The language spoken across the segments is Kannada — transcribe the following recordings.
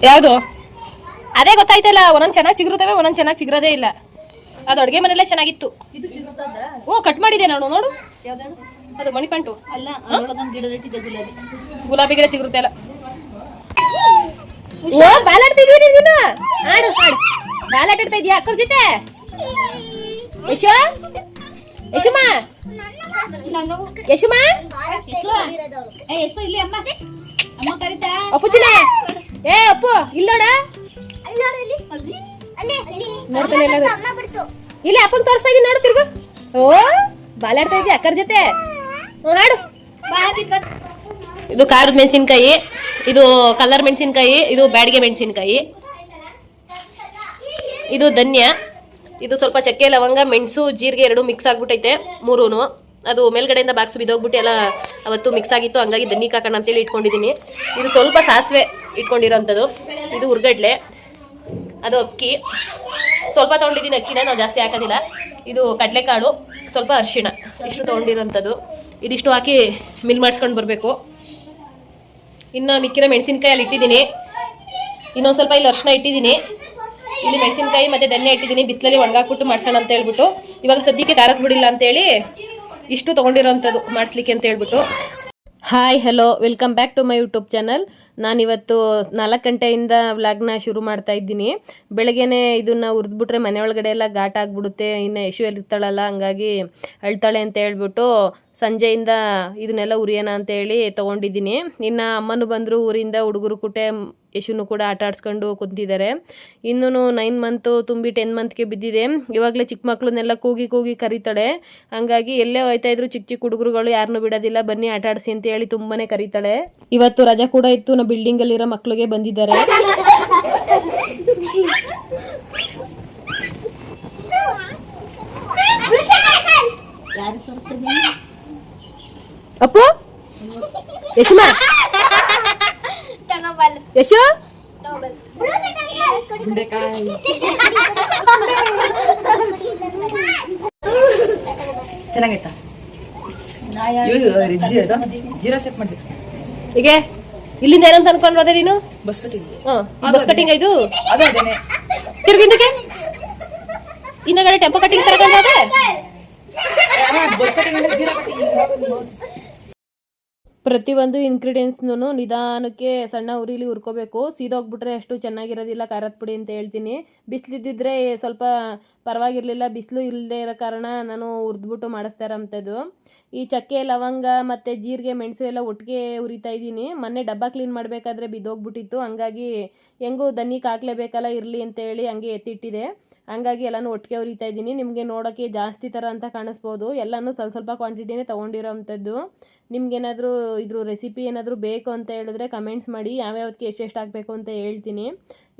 ಯಾವುದು ಅದೇ ಗೊತ್ತಾಯ್ತಲ್ಲ, ಒಂದೊಂದು ಚೆನ್ನಾಗಿ ಚಿಗುರುತ್ತವೆ, ಒಂದೊಂದು ಚೆನ್ನಾಗಿ ಚಿಗುರೋದೇ ಇಲ್ಲ. ಅದು ಅಡುಗೆ ಮನೆಯಲ್ಲೇ ಚೆನ್ನಾಗಿತ್ತು. ಹ್ಞೂ ಕಟ್ ಮಾಡಿದೆ ನಾನು, ನೋಡು. ಅದು ಮಣಿಪಂಟು ಅಲ್ಲ, ಗುಲಾಬಿ ಗಿಡ ಚಿಗುರುತ್ತೆ ಅಲ್ಲ. ಬಾಲಾಡ್ತಿದೀನಿ ನೀನು, ಆಡು ಆಡು. ಬಾಲಾಟಾಡ್ತಾ ಇದೀಯಾ ಅಕ್ಕರ ಜೊತೆ? ಯಶೋ ಯಶುಮಾ ಯಶುಮಾ ಅಪ್ಪುಚಿನ ಏ ಅಪ್ಪು ಇಲ್ಲೋಡ ನೋಡ್ತಾನೆ ಇಲ್ಲ, ಅಪ್ಪನ್ ತೋರಿಸ್ತಾ ಇದೀನಿ ನೋಡು, ತಿರ್ಗು. ಓ ಬಾಲಾಡ್ತಾ ಇದೀಯ ಅಕ್ಕರ ಜೊತೆ? ಹಾಡು. ಇದು ಖಾರದ ಮೆಣಸಿನ್ಕಾಯಿ, ಇದು ಕಲ್ಲರ್ ಮೆಣಸಿನ್ಕಾಯಿ, ಇದು ಬ್ಯಾಡಿಗೆ ಮೆಣಸಿನ್ಕಾಯಿ, ಇದು ಧನ್ಯ, ಇದು ಸ್ವಲ್ಪ ಚಕ್ಕೆ ಲವಂಗ ಮೆಣಸು ಜೀರಿಗೆ ಎರಡು ಮಿಕ್ಸ್ ಆಗ್ಬಿಟ್ಟೈತೆ ಮೂರೂನು. ಅದು ಮೇಲ್ಗಡೆಯಿಂದ ಬಾಕ್ಸ್ ಬಿದ್ದೋಗ್ಬಿಟ್ಟು ಎಲ್ಲ ಅವತ್ತು ಮಿಕ್ಸ್ ಆಗಿತ್ತು, ಹಂಗಾಗಿ ದನ್ನಿಗೆ ಹಾಕೋಣ ಅಂತೇಳಿ ಇಟ್ಕೊಂಡಿದ್ದೀನಿ. ಇದು ಸ್ವಲ್ಪ ಸಾಸಿವೆ ಇಟ್ಕೊಂಡಿರೋಂಥದ್ದು, ಇದು ಉರ್ಗಡ್ಲೆ, ಅದು ಅಕ್ಕಿ ಸ್ವಲ್ಪ ತೊಗೊಂಡಿದ್ದೀನಿ. ಅಕ್ಕಿನ ನಾವು ಜಾಸ್ತಿ ಹಾಕೋದಿಲ್ಲ. ಇದು ಕಡಲೆಕಾಳು, ಸ್ವಲ್ಪ ಅರಿಶಿಣ, ಇಷ್ಟು ತೊಗೊಂಡಿರೋಂಥದ್ದು. ಇದಿಷ್ಟು ಹಾಕಿ ಮಿಲ್ ಮಾಡಿಸ್ಕೊಂಡು ಬರಬೇಕು. ಇನ್ನು ಮಿಕ್ಕಿರೋ ಮೆಣಸಿನ್ಕಾಯಿ ಅಲ್ಲಿ ಇಟ್ಟಿದ್ದೀನಿ. ಇನ್ನೊಂದು ಸ್ವಲ್ಪ ಇಲ್ಲಿ ಅರಿಶಿಣ ಇಟ್ಟಿದ್ದೀನಿ, ಇಲ್ಲಿ ಮೆಣಸಿನ್ಕಾಯಿ ಮತ್ತು ಧನ್ಯ ಇಟ್ಟಿದ್ದೀನಿ. ಬಿಸಿಲಲ್ಲಿ ಒಣಗಾಕ್ಬಿಟ್ಟು ಮಾಡ್ಸೋಣ ಅಂತ ಹೇಳ್ಬಿಟ್ಟು, ಇವಾಗ ಸದ್ಯಕ್ಕೆ ಖಾರಕ್ಕೆ ಬಿಡಿಲ್ಲ ಅಂತೇಳಿ ಇಷ್ಟು ತೊಗೊಂಡಿರೋಂಥದ್ದು ಮಾಡಿಸ್ಲಿಕ್ಕೆ ಅಂತ ಹೇಳ್ಬಿಟ್ಟು. Hi hello, welcome back to my YouTube channel. ನಾನಿವತ್ತು 4 ಗಂಟೆಯಿಂದ ವ್ಲಾಗ್ನ ಶುರು ಮಾಡ್ತಾ ಇದ್ದೀನಿ. ಬೆಳಗ್ಗೆನೇ ಇದನ್ನು ಹುರಿದ್ಬಿಟ್ರೆ ಮನೆ ಒಳಗಡೆ ಎಲ್ಲ ಘಾಟ್ ಆಗಿಬಿಡುತ್ತೆ, ಇನ್ನು ಯಶು ಇರ್ತಾಳಲ್ಲ, ಹಂಗಾಗಿ ಅಳ್ತಾಳೆ ಅಂತ ಹೇಳ್ಬಿಟ್ಟು ಸಂಜೆಯಿಂದ ಇದನ್ನೆಲ್ಲ ಉರಿಯೋಣ ಅಂತೇಳಿ ತೊಗೊಂಡಿದ್ದೀನಿ. ಇನ್ನು ಅಮ್ಮನೂ ಬಂದರು ಊರಿಂದ, ಹುಡುಗರು ಕುಟೆ ಯಶುನು ಕೂಡ ಆಟ ಆಡ್ಸ್ಕೊಂಡು ಕುಂತಿದ್ದಾರೆ. ಇನ್ನೂ 9 ಮಂತು ತುಂಬಿ 10 ಮಂತ್ಗೆ ಬಿದ್ದಿದೆ. ಇವಾಗಲೇ ಚಿಕ್ಕ ಮಕ್ಳನ್ನೆಲ್ಲ ಕೂಗಿ ಕೂಗಿ ಕರೀತಾಳೆ, ಹಂಗಾಗಿ ಎಲ್ಲೇ ಹೋಯ್ತಾ ಇದ್ರು ಚಿಕ್ಕ ಚಿಕ್ಕ ಹುಡುಗರುಗಳು ಯಾರನ್ನೂ ಬಿಡೋದಿಲ್ಲ, ಬನ್ನಿ ಆಟ ಆಡಿಸಿ ಅಂತ ಹೇಳಿ ತುಂಬಾ ಕರೀತಾಳೆ. ಇವತ್ತು ರಜಾ ಕೂಡ ಇತ್ತು, ನಾವು ಬಿಲ್ಡಿಂಗಲ್ಲಿರೋ ಮಕ್ಳಿಗೆ ಬಂದಿದ್ದಾರೆ. ಅಪ್ಪು ಯಶುಮಾ ಯಶು ಚೆನ್ನಾಗೈತಾ? ಜೀರೋ ಸೆಟ್ ಮಾಡ್ಬೇಕು. ಈಗ ಇಲ್ಲಿಂದ ಏನಂತ ಅನ್ಕೊಂಡು ಹೋದೆ ನೀನು? Bus cutting. ಬಸ್ ಕಟಿಂಗ್ ಇದು ಅದೇನೆ ತಿರ್ಗಿಂದಕ್ಕೆ ಇನ್ನಗಡೆ ಟೆಂಪೋ ಕಟಿಂಗ್ ತರಕೊಂಡು ಹೋದೆ. ಬಸ್ ಕಟಿಂಗ್ ಅಂದ್ರೆ ಜೀರೋ ಕಟಿಂಗ್. ಪ್ರತಿಯೊಂದು ಇಂಗ್ರೀಡಿಯೆಂಟ್ಸ್ನೂ ನಿಧಾನಕ್ಕೆ ಸಣ್ಣ ಉರಿಲಿ ಹುರ್ಕೋಬೇಕು. ಸೀದೋಗ್ಬಿಟ್ರೆ ಅಷ್ಟು ಚೆನ್ನಾಗಿರೋದಿಲ್ಲ ಖಾರದ ಪುಡಿ ಅಂತ ಹೇಳ್ತೀನಿ. ಬಿಸಿಲಿದ್ದಿದ್ರೆ ಸ್ವಲ್ಪ ಪರವಾಗಿರಲಿಲ್ಲ, ಬಿಸಿಲು ಇಲ್ಲದೆ ಇರೋ ಕಾರಣ ನಾನು ಹುರಿದ್ಬಿಟ್ಟು ಮಾಡಿಸ್ತಾ ಇರೋಂಥದ್ದು. ಈ ಚಕ್ಕೆ ಲವಂಗ ಮತ್ತು ಜೀರಿಗೆ ಮೆಣಸು ಎಲ್ಲ ಒಟ್ಟಿಗೆ ಹುರಿತಾ ಇದ್ದೀನಿ. ಮೊನ್ನೆ ಡಬ್ಬ ಕ್ಲೀನ್ ಮಾಡಬೇಕಾದ್ರೆ ಬಿದ್ದೋಗ್ಬಿಟ್ಟಿತ್ತು, ಹಂಗಾಗಿ ಹೆಂಗೂ ದನಿಗೆ ಹಾಕ್ಲೇಬೇಕಲ್ಲ ಇರಲಿ ಅಂತೇಳಿ ಹಂಗೆ ಎತ್ತಿಟ್ಟಿದೆ. ಹಂಗಾಗಿ ಎಲ್ಲನೂ ಒಟ್ಟಿಗೆ ಹುರಿತಾ ಇದ್ದೀನಿ. ನಿಮಗೆ ನೋಡೋಕ್ಕೆ ಜಾಸ್ತಿ ಥರ ಅಂತ ಕಾಣಿಸ್ಬೋದು, ಎಲ್ಲನೂ ಸ್ವಲ್ಪ ಸ್ವಲ್ಪ ಕ್ವಾಂಟಿಟಿನೇ ತೊಗೊಂಡಿರೋ ಅಂಥದ್ದು. ನಿಮ್ಗೇನಾದರೂ ಇದ್ರ ರೆಸಿಪಿ ಏನಾದರೂ ಬೇಕು ಅಂತ ಹೇಳಿದ್ರೆ ಕಮೆಂಟ್ಸ್ ಮಾಡಿ, ಯಾವ್ಯಾವದಕ್ಕೆ ಎಷ್ಟೆಷ್ಟು ಹಾಕಬೇಕು ಅಂತ ಹೇಳ್ತೀನಿ.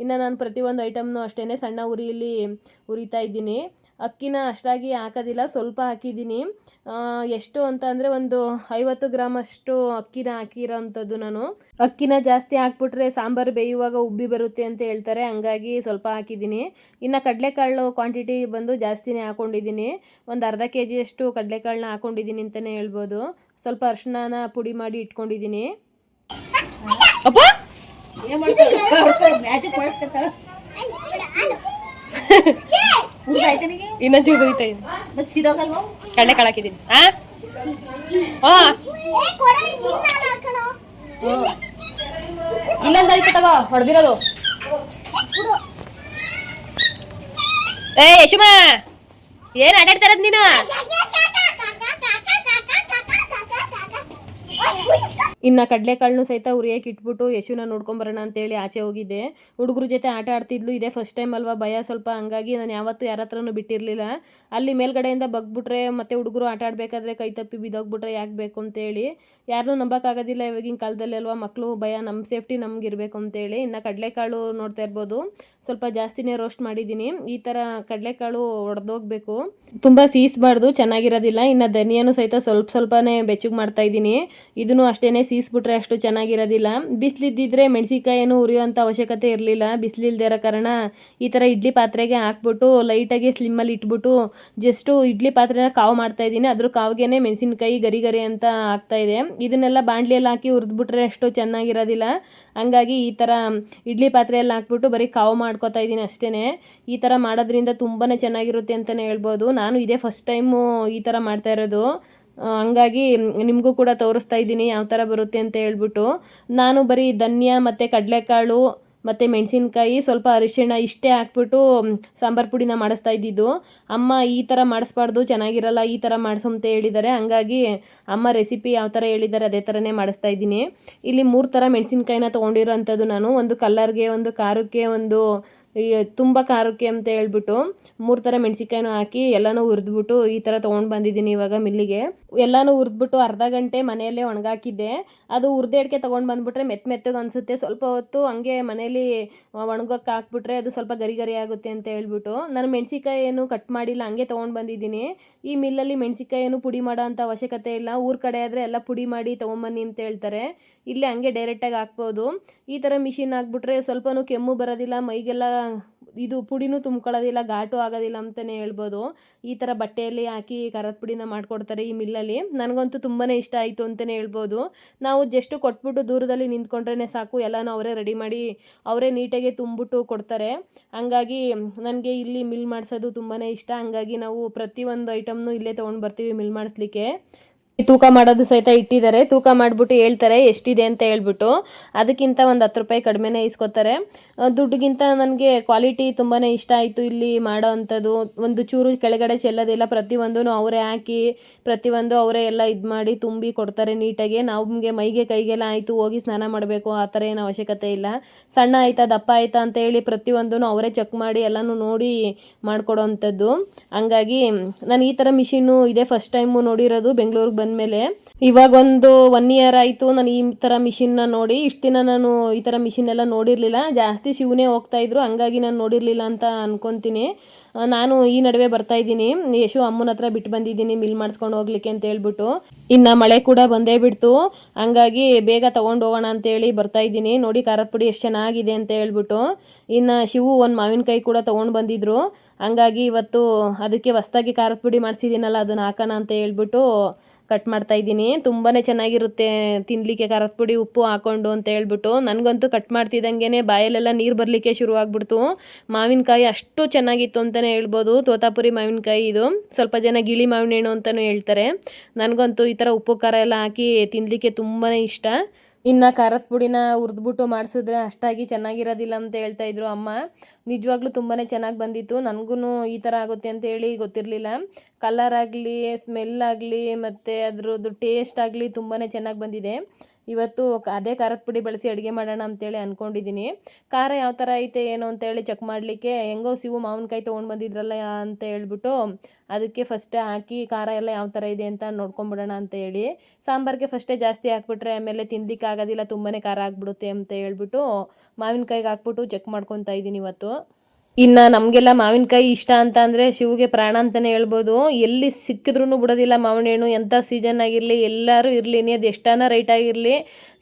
ಇನ್ನು ನಾನು ಪ್ರತಿಯೊಂದು ಐಟಮ್ನು ಅಷ್ಟೇ ಸಣ್ಣ ಉರಿಯಲ್ಲಿ ಹುರಿತಾ ಇದ್ದೀನಿ. ಅಕ್ಕಿನ ಅಷ್ಟಾಗಿ ಹಾಕೋದಿಲ್ಲ, ಸ್ವಲ್ಪ ಹಾಕಿದ್ದೀನಿ. ಎಷ್ಟು ಅಂತ ಅಂದರೆ ಒಂದು 50 ಗ್ರಾಮ್ ಅಷ್ಟು ಅಕ್ಕಿನ ಹಾಕಿರೋಂಥದ್ದು ನಾನು. ಅಕ್ಕಿನ ಜಾಸ್ತಿ ಹಾಕ್ಬಿಟ್ರೆ ಸಾಂಬಾರು ಬೇಯುವಾಗ ಉಬ್ಬಿ ಬರುತ್ತೆ ಅಂತ ಹೇಳ್ತಾರೆ, ಹಂಗಾಗಿ ಸ್ವಲ್ಪ ಹಾಕಿದ್ದೀನಿ. ಇನ್ನು ಕಡಲೆಕಾಳು ಕ್ವಾಂಟಿಟಿ ಬಂದು ಜಾಸ್ತಿನೇ ಹಾಕ್ಕೊಂಡಿದ್ದೀನಿ. ಒಂದು ಅರ್ಧ kg ಅಷ್ಟು ಕಡಲೆಕಾಳನ್ನ ಹಾಕ್ಕೊಂಡಿದ್ದೀನಿ ಅಂತಲೇ ಹೇಳ್ಬೋದು. ಸ್ವಲ್ಪ ಅರಿಶಿನ ಪುಡಿ ಮಾಡಿ ಇಟ್ಕೊಂಡಿದ್ದೀನಿ. ಅಪ್ಪ ಇನ್ನೊಂಚೂರು ಬರೀತಾ ಇದ್ದೀನಿ, ಕಡಲೆಕಾಳು ಹಾಕಿದ್ದೀನಿ. ಇಲ್ಲೊಂದು ಐತೆ ತಗೋ ಹೊಡೆದಿರೋದು. ಏ ಯಶುಮಾ ಏನ್ ಆಟಾಡ್ತಾ ಇರೋದು ನೀನು? ಇನ್ನು ಕಡಲೆಕಾಳನ್ನು ಸಹಿತ ಉರಿಯೋಕೆ ಇಟ್ಬಿಟ್ಟು ಯಶುನ ನೋಡ್ಕೊಂಬರೋಣ ಅಂತೇಳಿ ಆಚೆ ಹೋಗಿದ್ದೆ. ಹುಡುಗರ ಜೊತೆ ಆಟ ಆಡ್ತಿದ್ಲು, ಇದೇ ಫಸ್ಟ್ ಟೈಮ್ ಅಲ್ವಾ, ಭಯ ಸ್ವಲ್ಪ, ಹಂಗಾಗಿ ನಾನು ಯಾವತ್ತೂ ಯಾರ ಹತ್ರನೂ ಬಿಟ್ಟಿರಲಿಲ್ಲ. ಅಲ್ಲಿ ಮೇಲ್ಗಡೆಯಿಂದ ಬಗ್ಬಿಟ್ರೆ ಮತ್ತು ಹುಡುಗರು ಆಟ ಆಡಬೇಕಾದ್ರೆ ಕೈ ತಪ್ಪಿ ಬಿದ್ದೋಗ್ಬಿಟ್ರೆ ಯಾಕೆ ಬೇಕು ಅಂತೇಳಿ ಯಾರನ್ನೂ ನಂಬೋಕ್ಕಾಗೋದಿಲ್ಲ ಇವಾಗಿನ ಕಾಲದಲ್ಲಿ ಅಲ್ವಾ, ಮಕ್ಕಳು ಭಯ, ನಮ್ಮ ಸೇಫ್ಟಿ ನಮಗಿರಬೇಕು ಅಂತೇಳಿ. ಇನ್ನು ಕಡಲೆಕಾಳು ನೋಡ್ತಾ ಇರ್ಬೋದು, ಸ್ವಲ್ಪ ಜಾಸ್ತಿನೇ ರೋಸ್ಟ್ ಮಾಡಿದ್ದೀನಿ. ಈ ಥರ ಕಡಲೆಕಾಳು ಒಡೆದೋಗ್ಬೇಕು, ತುಂಬ ಸೀಸ್ಬಾರ್ದು, ಚೆನ್ನಾಗಿರೋದಿಲ್ಲ. ಇನ್ನು ಧನಿಯಾನು ಸಹಿತ ಸ್ವಲ್ಪ ಸ್ವಲ್ಪನೇ ಬೆಚ್ಚಗೆ ಮಾಡ್ತಾಯಿದ್ದೀನಿ. ಇದನ್ನು ಅಷ್ಟೇ ಸೀಸ್ಬಿಟ್ರೆ ಅಷ್ಟು ಚೆನ್ನಾಗಿರೋದಿಲ್ಲ. ಬಿಸಿಲಿದ್ದಿದ್ರೆ ಮೆಣಸಿನ್ಕಾಯಿನೂ ಉರಿಯೋಂಥ ಅವಶ್ಯಕತೆ ಇರಲಿಲ್ಲ. ಬಿಸಿಲಿಲ್ದೇ ಇರೋ ಕಾರಣ ಈ ಥರ ಇಡ್ಲಿ ಪಾತ್ರೆಗೆ ಹಾಕ್ಬಿಟ್ಟು ಲೈಟಾಗಿ ಸ್ಲಿಮ್ಮಲ್ಲಿ ಇಟ್ಬಿಟ್ಟು ಜಸ್ಟು ಇಡ್ಲಿ ಪಾತ್ರೆನ ಕಾವು ಮಾಡ್ತಾಯಿದ್ದೀನಿ. ಅದ್ರ ಕಾವಿಗೆ ಮೆಣಸಿನ್ಕಾಯಿ ಗರಿ ಗರಿ ಅಂತ ಆಗ್ತಾಯಿದೆ. ಇದನ್ನೆಲ್ಲ ಬಾಣಲಿಯಲ್ಲಿ ಹಾಕಿ ಹುರಿದ್ಬಿಟ್ರೆ ಅಷ್ಟು ಚೆನ್ನಾಗಿರೋದಿಲ್ಲ. ಹಂಗಾಗಿ ಈ ಥರ ಇಡ್ಲಿ ಪಾತ್ರೆಯಲ್ಲಿ ಹಾಕ್ಬಿಟ್ಟು ಬರೀ ಕಾವು ಮಾಡ್ಕೊತಾ ಇದ್ದೀನಿ ಅಷ್ಟೇ. ಈ ಥರ ಮಾಡೋದ್ರಿಂದ ತುಂಬಾ ಚೆನ್ನಾಗಿರುತ್ತೆ ಅಂತಲೇ ಹೇಳ್ಬೋದು. ನಾನು ಇದೇ ಫಸ್ಟ್ ಟೈಮು ಈ ಥರ ಮಾಡ್ತಾ ಇರೋದು. ಹಂಗಾಗಿ ನಿಮಗೂ ಕೂಡ ತೋರಿಸ್ತಾ ಇದ್ದೀನಿ ಯಾವ ಥರ ಬರುತ್ತೆ ಅಂತ ಹೇಳ್ಬಿಟ್ಟು. ನಾನು ಬರೀ ಧನ್ಯ ಮತ್ತು ಕಡಲೆಕಾಳು ಮತ್ತು ಮೆಣಸಿನ್ಕಾಯಿ ಸ್ವಲ್ಪ ಅರಿಶಿಣ ಇಷ್ಟೇ ಹಾಕ್ಬಿಟ್ಟು ಸಾಂಬಾರು ಪುಡಿನ ಮಾಡಿಸ್ತಾ ಇದ್ದಿದ್ದು. ಅಮ್ಮ ಈ ಥರ ಮಾಡಿಸ್ಬಾರ್ದು, ಚೆನ್ನಾಗಿರಲ್ಲ, ಈ ಥರ ಮಾಡಿಸು ಅಂತ ಹೇಳಿದ್ದಾರೆ. ಹಂಗಾಗಿ ಅಮ್ಮ ರೆಸಿಪಿ ಯಾವ ಥರ ಹೇಳಿದ್ದಾರೆ ಅದೇ ಥರನೇ ಮಾಡಿಸ್ತಾ ಇದ್ದೀನಿ. ಇಲ್ಲಿ 3 ಥರ ಮೆಣಸಿನ್ಕಾಯಿನ ತೊಗೊಂಡಿರೋ ಅಂಥದ್ದು ನಾನು. ಒಂದು ಕಲ್ಲರ್ಗೆ, ಒಂದು ಖಾರಕ್ಕೆ, ಒಂದು ತುಂಬ ಖಾರಕ್ಕೆ ಅಂತ ಹೇಳ್ಬಿಟ್ಟು 3 ಥರ ಮೆಣಸಿನ್ಕಾಯಿನೂ ಹಾಕಿ ಎಲ್ಲನೂ ಹುರಿದ್ಬಿಟ್ಟು ಈ ಥರ ತೊಗೊಂಡು ಬಂದಿದ್ದೀನಿ ಇವಾಗ ಮಿಲ್ಲಿಗೆ. ಎಲ್ಲನೂ ಹುರಿದ್ಬಿಟ್ಟು ಅರ್ಧ ಗಂಟೆ ಮನೆಯಲ್ಲೇ ಒಣಗಾಕಿದ್ದೆ. ಅದು ಹುರಿದೇಡ್ಕೆ ತೊಗೊಂಡು ಬಂದುಬಿಟ್ರೆ ಮೆತ್ತಗೆ ಅನಿಸುತ್ತೆ. ಸ್ವಲ್ಪ ಹೊತ್ತು ಹಂಗೆ ಮನೇಲಿ ಒಣಗೋಕ್ಕೆ ಹಾಕ್ಬಿಟ್ರೆ ಅದು ಸ್ವಲ್ಪ ಗರಿ ಗರಿ ಆಗುತ್ತೆ ಅಂತ ಹೇಳ್ಬಿಟ್ಟು ನಾನು ಮೆಣಸಿನ್ಕಾಯಿ ಏನು ಕಟ್ ಮಾಡಿಲ್ಲ, ಹಂಗೆ ತೊಗೊಂಡು ಬಂದಿದ್ದೀನಿ. ಈ ಮಿಲ್ಲಲ್ಲಿ ಮೆಣಸಿನ್ಕಾಯಿ ಏನು ಪುಡಿ ಮಾಡೋ ಅಂಥ ಅವಶ್ಯಕತೆ ಇಲ್ಲ. ಊರ ಕಡೆ ಆದರೆ ಎಲ್ಲ ಪುಡಿ ಮಾಡಿ ತೊಗೊಂಬನ್ನಿ ಅಂತ ಹೇಳ್ತಾರೆ. ಇಲ್ಲೇ ಹಂಗೆ ಡೈರೆಕ್ಟಾಗಿ ಹಾಕ್ಬೋದು. ಈ ಥರ ಮಿಷಿನ್ ಹಾಕ್ಬಿಟ್ರೆ ಸ್ವಲ್ಪನೂ ಕೆಮ್ಮು ಬರೋದಿಲ್ಲ, ಮೈಗೆಲ್ಲ ಇದು ಪುಡಿನೂ ತುಂಬ್ಕೊಳ್ಳೋದಿಲ್ಲ, ಘಾಟು ಆಗೋದಿಲ್ಲ ಅಂತಲೇ ಹೇಳ್ಬೋದು. ಈ ಥರ ಬಟ್ಟೆಯಲ್ಲಿ ಹಾಕಿ ಖಾರದ ಪುಡಿನ ಮಾಡಿಕೊಡ್ತಾರೆ ಈ ಮಿಲ್ಲಲ್ಲಿ. ನನಗಂತೂ ತುಂಬಾ ಇಷ್ಟ ಆಯಿತು ಅಂತಲೇ ಹೇಳ್ಬೋದು. ನಾವು ಜಸ್ಟು ಕೊಟ್ಬಿಟ್ಟು ದೂರದಲ್ಲಿ ನಿಂತ್ಕೊಂಡ್ರೆ ಸಾಕು, ಎಲ್ಲನೂ ಅವರೇ ರೆಡಿ ಮಾಡಿ ಅವರೇ ನೀಟಾಗಿ ತುಂಬಿಟ್ಟು ಕೊಡ್ತಾರೆ. ಹಂಗಾಗಿ ನನಗೆ ಇಲ್ಲಿ ಮಿಲ್ ಮಾಡಿಸೋದು ತುಂಬಾ ಇಷ್ಟ. ಹಂಗಾಗಿ ನಾವು ಪ್ರತಿಯೊಂದು ಐಟಮ್ನೂ ಇಲ್ಲೇ ತೊಗೊಂಡು ಬರ್ತೀವಿ ಮಿಲ್ ಮಾಡಿಸ್ಲಿಕ್ಕೆ. ತೂಕ ಮಾಡೋದು ಸಹಿತ ಇಟ್ಟಿದ್ದಾರೆ. ತೂಕ ಮಾಡಿಬಿಟ್ಟು ಹೇಳ್ತಾರೆ ಎಷ್ಟಿದೆ ಅಂತ ಹೇಳ್ಬಿಟ್ಟು. ಅದಕ್ಕಿಂತ ಒಂದು 10 ರೂಪಾಯಿ ಕಡಿಮೆನೇ ಇಸ್ಕೊತಾರೆ. ದುಡ್ಡಿಗಿಂತ ನನಗೆ ಕ್ವಾಲಿಟಿ ತುಂಬಾ ಇಷ್ಟ ಆಯಿತು ಇಲ್ಲಿ ಮಾಡೋ ಅಂಥದ್ದು. ಒಂದು ಚೂರು ಕೆಳಗಡೆ ಚೆಲ್ಲೋದಿಲ್ಲ, ಪ್ರತಿಯೊಂದೂ ಅವರೇ ಹಾಕಿ ಪ್ರತಿಯೊಂದು ಅವರೇ ಎಲ್ಲ ಇದು ಮಾಡಿ ತುಂಬಿ ಕೊಡ್ತಾರೆ ನೀಟಾಗಿ. ನಮಗೆ ಮೈಗೆ ಕೈಗೆಲ್ಲ ಆಯಿತು ಹೋಗಿ ಸ್ನಾನ ಮಾಡಬೇಕು ಆ ಥರ ಏನು ಅವಶ್ಯಕತೆ ಇಲ್ಲ. ಸಣ್ಣ ಆಯಿತಾ ದಪ್ಪ ಆಯಿತಾ ಅಂತ ಹೇಳಿ ಪ್ರತಿಯೊಂದೂ ಅವರೇ ಚೆಕ್ ಮಾಡಿ ಎಲ್ಲನೂ ನೋಡಿ ಮಾಡಿಕೊಡೋ ಅಂಥದ್ದು. ಹಂಗಾಗಿ ನಾನು ಈ ಥರ ಮಿಷಿನ್ನು ಇದೇ ಫಸ್ಟ್ ಟೈಮು ನೋಡಿರೋದು ಬೆಂಗಳೂರಿಗೆ ಬಂದಮೇಲೆ. ಇವಾಗ ಒಂದು 1 ಇಯರ್ ಆಯಿತು ನಾನು ಈ ಥರ ಮಿಷಿನ್ನ ನೋಡಿ. ಇಷ್ಟು ದಿನ ನಾನು ಈ ಥರ ಮಿಷಿನ್ ಎಲ್ಲ ನೋಡಿರಲಿಲ್ಲ. ಜಾಸ್ತಿ ಶಿವನೇ ಹೋಗ್ತಾಯಿದ್ರು, ಹಂಗಾಗಿ ನಾನು ನೋಡಿರಲಿಲ್ಲ ಅಂತ ಅನ್ಕೊತೀನಿ. ನಾನು ಈ ನಡುವೆ ಬರ್ತಾಯಿದ್ದೀನಿ. ಯಶು ಅಮ್ಮನ ಹತ್ರ ಬಿಟ್ಟು ಬಂದಿದ್ದೀನಿ ಮಿಲ್ ಮಾಡಿಸ್ಕೊಂಡು ಹೋಗ್ಲಿಕ್ಕೆ ಅಂತ ಹೇಳ್ಬಿಟ್ಟು. ಇನ್ನು ಮಳೆ ಕೂಡ ಬಂದೇ ಬಿಡ್ತು, ಹಂಗಾಗಿ ಬೇಗ ತೊಗೊಂಡು ಹೋಗೋಣ ಅಂತೇಳಿ ಬರ್ತಾಯಿದ್ದೀನಿ. ನೋಡಿ ಖಾರದ ಪುಡಿ ಎಷ್ಟು ಚೆನ್ನಾಗಿದೆ ಅಂತ ಹೇಳ್ಬಿಟ್ಟು. ಇನ್ನು ಶಿವು ಒಂದು ಮಾವಿನಕಾಯಿ ಕೂಡ ತೊಗೊಂಡು ಬಂದಿದ್ರು. ಹಂಗಾಗಿ ಇವತ್ತು ಅದಕ್ಕೆ ಹೊಸ್ದಾಗಿ ಖಾರದ ಪುಡಿ ಮಾಡಿಸಿದ್ದೀನಲ್ಲ ಅದನ್ನು ಹಾಕೋಣ ಅಂತ ಹೇಳ್ಬಿಟ್ಟು ಕಟ್ ಮಾಡ್ತಾಯಿದ್ದೀನಿ. ತುಂಬಾ ಚೆನ್ನಾಗಿರುತ್ತೆ ತಿನ್ನಲಿಕ್ಕೆ ಖಾರದ ಪುಡಿ ಉಪ್ಪು ಹಾಕ್ಕೊಂಡು ಅಂತ ಹೇಳ್ಬಿಟ್ಟು. ನನಗಂತೂ ಕಟ್ ಮಾಡ್ತಿದ್ದಂಗೆ ಬಾಯಲ್ಲೆಲ್ಲ ನೀರು ಬರಲಿಕ್ಕೆ ಶುರುವಾಗ್ಬಿಡ್ತು. ಮಾವಿನಕಾಯಿ ಅಷ್ಟು ಚೆನ್ನಾಗಿತ್ತು ಅಂತಲೇ ಹೇಳ್ಬೋದು. ತೋತಾಪುರಿ ಮಾವಿನಕಾಯಿ ಇದು. ಸ್ವಲ್ಪ ಜನ ಗಿಳಿ ಮಾವಿನ ಹಣ್ಣು ಅಂತಲೂ ಹೇಳ್ತಾರೆ. ನನಗಂತೂ ಈ ಥರ ಉಪ್ಪು ಖಾರ ಎಲ್ಲ ಹಾಕಿ ತಿನ್ನಲಿಕ್ಕೆ ತುಂಬಾ ಇಷ್ಟ. ಇನ್ನು ಖಾರದ ಪುಡಿನ ಹುರಿದ್ಬಿಟ್ಟು ಮಾಡಿಸಿದ್ರೆ ಅಷ್ಟಾಗಿ ಚೆನ್ನಾಗಿರೋದಿಲ್ಲ ಅಂತ ಹೇಳ್ತಾಯಿದ್ರು ಅಮ್ಮ. ನಿಜವಾಗ್ಲೂ ತುಂಬಾ ಚೆನ್ನಾಗಿ ಬಂದಿತ್ತು. ನನಗೂ ಈ ಥರ ಆಗುತ್ತೆ ಅಂತ ಹೇಳಿ ಗೊತ್ತಿರಲಿಲ್ಲ. ಕಲರ್ ಆಗಲಿ, ಸ್ಮೆಲ್ ಆಗಲಿ ಮತ್ತು ಅದ್ರದ್ದು ಟೇಸ್ಟ್ ಆಗಲಿ ತುಂಬಾ ಚೆನ್ನಾಗಿ ಬಂದಿದೆ. ಇವತ್ತು ಅದೇ ಖಾರದ ಪುಡಿ ಬಳಸಿ ಅಡುಗೆ ಮಾಡೋಣ ಅಂತೇಳಿ ಅಂದ್ಕೊಂಡಿದ್ದೀನಿ. ಖಾರ ಯಾವ ಥರ ಐತೆ ಏನು ಅಂತೇಳಿ ಚೆಕ್ ಮಾಡಲಿಕ್ಕೆ ಹೆಂಗೋ ಶಿವು ಮಾವಿನಕಾಯಿ ತೊಗೊಂಡು ಬಂದಿದ್ರಲ್ಲ ಅಂತ ಹೇಳ್ಬಿಟ್ಟು ಅದಕ್ಕೆ ಫಸ್ಟೇ ಹಾಕಿ ಖಾರ ಎಲ್ಲ ಯಾವ ಥರ ಇದೆ ಅಂತ ನೋಡ್ಕೊಂಬಿಡೋಣ ಅಂತ ಹೇಳಿ. ಸಾಂಬಾರಿಗೆ ಫಸ್ಟೇ ಜಾಸ್ತಿ ಹಾಕ್ಬಿಟ್ರೆ ಆಮೇಲೆ ತಿನ್ಲಿಕ್ಕೆ ಆಗೋದಿಲ್ಲ, ತುಂಬಾ ಖಾರ ಆಗಿಬಿಡುತ್ತೆ ಅಂತ ಹೇಳ್ಬಿಟ್ಟು ಮಾವಿನಕಾಯಿಗೆ ಹಾಕ್ಬಿಟ್ಟು ಚೆಕ್ ಮಾಡ್ಕೊತಾ ಇದ್ದೀನಿ ಇವತ್ತು. ಇನ್ನು ನಮಗೆಲ್ಲ ಮಾವಿನಕಾಯಿ ಇಷ್ಟ ಅಂತ ಅಂದರೆ ಶಿವಿಗೆ ಪ್ರಾಣ ಅಂತಲೇ ಹೇಳ್ಬೋದು. ಎಲ್ಲಿ ಸಿಕ್ಕಿದ್ರೂ ಬಿಡೋದಿಲ್ಲ ಮಾವಿನ ಹಣ್ಣು. ಎಂಥ ಸೀಸನ್ ಆಗಿರಲಿ, ಎಲ್ಲರೂ ಇರಲಿ, ಅದು ಎಷ್ಟಾನ ರೈಟ್ ಆಗಿರಲಿ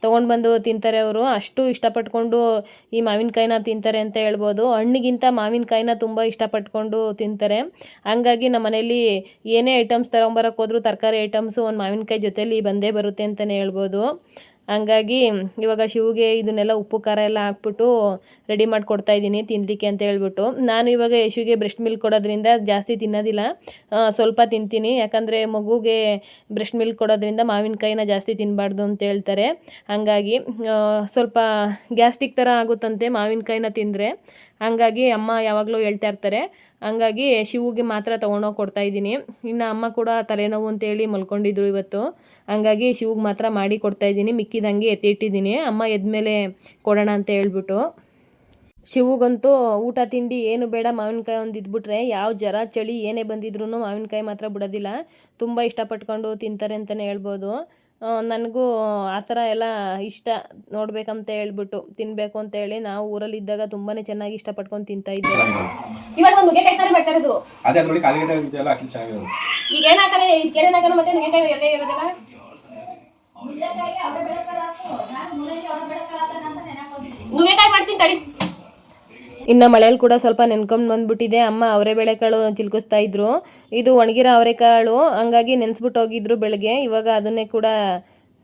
ತೊಗೊಂಡು ಬಂದು ತಿಂತಾರೆ ಅವರು. ಅಷ್ಟು ಇಷ್ಟಪಟ್ಕೊಂಡು ಈ ಮಾವಿನಕಾಯಿನ ತಿಂತಾರೆ ಅಂತ ಹೇಳ್ಬೋದು. ಹಣ್ಣಿಗಿಂತ ಮಾವಿನಕಾಯಿನ ತುಂಬ ಇಷ್ಟಪಟ್ಕೊಂಡು ತಿಂತಾರೆ. ಹಂಗಾಗಿ ನಮ್ಮ ಮನೇಲಿ ಏನೇ ಐಟಮ್ಸ್ ತೊಗೊಂಬರಕ್ಕೆ ಹೋದ್ರೂ ತರಕಾರಿ ಐಟಮ್ಸು ಒಂದು ಮಾವಿನಕಾಯಿ ಜೊತೆಲಿ ಬಂದೇ ಬರುತ್ತೆ ಅಂತಲೇ ಹೇಳ್ಬೋದು. ಹಂಗಾಗಿ ಇವಾಗ ಶಿವಿಗೆ ಇದನ್ನೆಲ್ಲ ಉಪ್ಪು ಖಾರ ಎಲ್ಲ ಹಾಕ್ಬಿಟ್ಟು ರೆಡಿ ಮಾಡಿಕೊಡ್ತಾ ಇದ್ದೀನಿ ತಿನ್ನಲಿಕ್ಕೆ ಅಂತ ಹೇಳ್ಬಿಟ್ಟು. ನಾನು ಇವಾಗ ಯಶುಗೆ ಬ್ರೆಸ್ಟ್ ಮಿಲ್ಕ್ ಕೊಡೋದ್ರಿಂದ ಜಾಸ್ತಿ ತಿನ್ನೋದಿಲ್ಲ, ಸ್ವಲ್ಪ ತಿಂತೀನಿ. ಯಾಕಂದರೆ ಮಗುಗೆ ಬ್ರೆಸ್ಟ್ ಮಿಲ್ಕ್ ಕೊಡೋದ್ರಿಂದ ಮಾವಿನಕಾಯಿನ ಜಾಸ್ತಿ ತಿನ್ನಬಾರ್ದು ಅಂತ ಹೇಳ್ತಾರೆ. ಹಂಗಾಗಿ ಸ್ವಲ್ಪ ಗ್ಯಾಸ್ಟ್ರಿಕ್ ಥರ ಆಗುತ್ತಂತೆ ಮಾವಿನಕಾಯಿನ ತಿಂದರೆ. ಹಂಗಾಗಿ ಅಮ್ಮ ಯಾವಾಗಲೂ ಹೇಳ್ತಾ ಇರ್ತಾರೆ. ಹಂಗಾಗಿ ಶಿವುಗೆ ಮಾತ್ರ ತೊಗೊಂಡೋಗಿ ಕೊಡ್ತಾಯಿದ್ದೀನಿ. ಇನ್ನು ಅಮ್ಮ ಕೂಡ ತಲೆನೋವು ಅಂತೇಳಿ ಮಲ್ಕೊಂಡಿದ್ರು ಇವತ್ತು. ಹಂಗಾಗಿ ಶಿವಿಗೆ ಮಾತ್ರ ಮಾಡಿ ಕೊಡ್ತಾಯಿದ್ದೀನಿ, ಮಿಕ್ಕಿದಂಗೆ ಎತ್ತಿಟ್ಟಿದ್ದೀನಿ ಅಮ್ಮ ಎದ್ಮೇಲೆ ಕೊಡೋಣ ಅಂತ ಹೇಳ್ಬಿಟ್ಟು. ಶಿವುಗಂತೂ ಊಟ ತಿಂಡಿ ಏನು ಬೇಡ, ಮಾವಿನಕಾಯಿ ಒಂದು ಇದ್ಬಿಟ್ರೆ ಯಾವ ಜ್ವರ ಚಳಿ ಏನೇ ಬಂದಿದ್ರು ಮಾವಿನಕಾಯಿ ಮಾತ್ರ ಬಿಡೋದಿಲ್ಲ. ತುಂಬ ಇಷ್ಟಪಟ್ಕೊಂಡು ತಿಂತಾರೆ ಅಂತಲೇ ಹೇಳ್ಬೋದು. ನನಗೂ ಆ ಥರ ಎಲ್ಲ ಇಷ್ಟ ನೋಡ್ಬೇಕಂತ ಹೇಳ್ಬಿಟ್ಟು ತಿನ್ನಬೇಕು ಅಂತ ಹೇಳಿ ನಾವು ಊರಲ್ಲಿ ಇದ್ದಾಗ ತುಂಬಾ ಚೆನ್ನಾಗಿ ಇಷ್ಟಪಟ್ಕೊಂಡು ತಿಂತಾ ಇದ್ದೆ. ಇವಾಗ ನುಗ್ಗೆಕಾಯಿ ಸಾರು ಮಾಡ್ತಾ ಇರೋದು ಅದೇ ನೋಡಿ ಕಾಲಿಗಡೆ ಇದೆಲ್ಲ ಹಾಕಿ ಚೆನ್ನಾಗಿರೋದು. ಈಗ ಏನಾಕರೆ ಇದಕ್ಕೆ ಏನಾಕರೆ ಮತ್ತೆ ನುಗ್ಗೆಕಾಯಿ ಎಲೆ ಇರೋದಿಲ್ಲ. ನುಗ್ಗೆಕಾಯಿ ಮಾಡ್ತೀನಿ ತಡಿ. ಇನ್ನು ಮಳೆಯಲ್ಲಿ ಕೂಡ ಸ್ವಲ್ಪ ನೆನ್ಕೊಂಡು ಬಂದ್ಬಿಟ್ಟಿದೆ. ಅಮ್ಮ ಅವರೆ ಬೇಳೆಕಾಳು ಚಿಲ್ಕಿಸ್ತಾ ಇದ್ರು. ಇದು ಒಣಗಿರೋ ಅವರೆಕಾಳು, ಹಂಗಾಗಿ ನೆನೆಸ್ಬಿಟ್ಟು ಹೋಗಿದ್ರು ಬೆಳಗ್ಗೆ. ಇವಾಗ ಅದನ್ನೇ ಕೂಡ